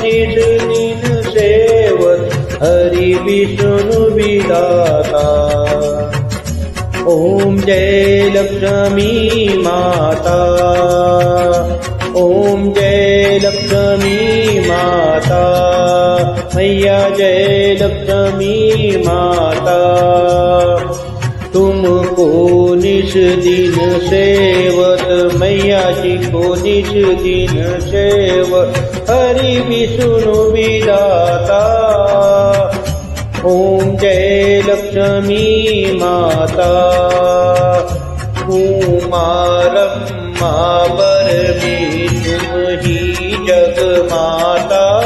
निज दिन सेवत हरि विष्णु विधाता। ओम जय लक्ष्मी माता, ओम जय लक्ष्मी माता, मैया जय लक्ष्मी माता। तुमको निज दिन सेवत मैया जी को निज दिन सेवत हरि विष्णु विधाता। ओम जय लक्ष्मी माता, उमा रम्मा परमी तुम ही जग माता।